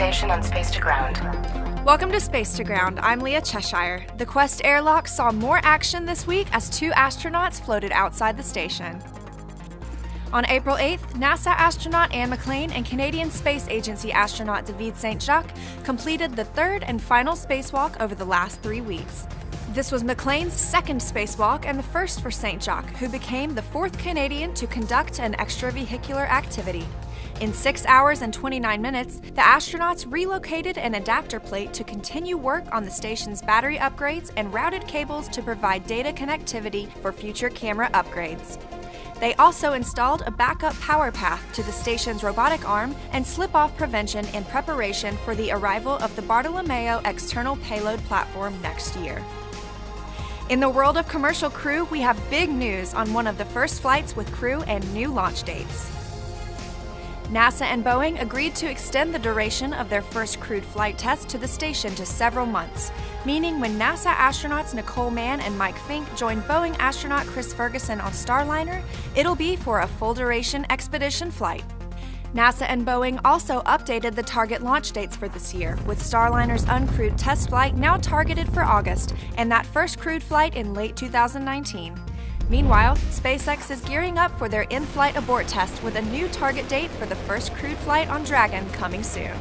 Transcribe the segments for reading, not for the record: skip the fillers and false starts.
station on Space to Ground. Welcome to Space to Ground. I'm Leah Cheshire. The Quest airlock saw more action this week as 2 astronauts floated outside the station. On April 8th, NASA astronaut Anne McClain and Canadian Space Agency astronaut David Saint-Jacques completed the 3rd and final spacewalk over the last 3 weeks. This was McClain's 2nd spacewalk and the first for Saint-Jacques, who became the 4th Canadian to conduct an extravehicular activity. In 6 hours and 29 minutes, the astronauts relocated an adapter plate to continue work on the station's battery upgrades and routed cables to provide data connectivity for future camera upgrades. They also installed a backup power path to the station's robotic arm and slip-off prevention in preparation for the arrival of the Bartolomeo external payload platform next year. In the world of commercial crew, we have big news on one of the first flights with crew and new launch dates. NASA and Boeing agreed to extend the duration of their first crewed flight test to the station to several months, meaning when NASA astronauts Nicole Mann and Mike Fink join Boeing astronaut Chris Ferguson on Starliner, it'll be for a full-duration expedition flight. NASA and Boeing also updated the target launch dates for this year, with Starliner's uncrewed test flight now targeted for August and that first crewed flight in late 2019. Meanwhile, SpaceX is gearing up for their in-flight abort test with a new target date for the first crewed flight on Dragon coming soon.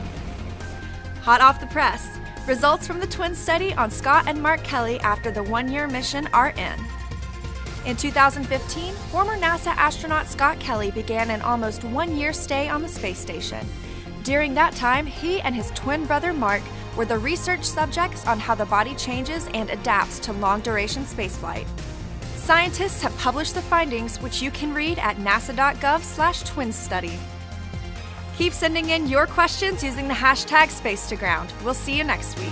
Hot off the press, results from the twin study on Scott and Mark Kelly after the 1-year mission are in. In 2015, former NASA astronaut Scott Kelly began an almost 1-year stay on the space station. During that time, he and his twin brother Mark were the research subjects on how the body changes and adapts to long-duration spaceflight. Scientists have published the findings, which you can read at nasa.gov/twinstudy. Keep sending in your questions using the hashtag SpacetoGround. We'll see you next week.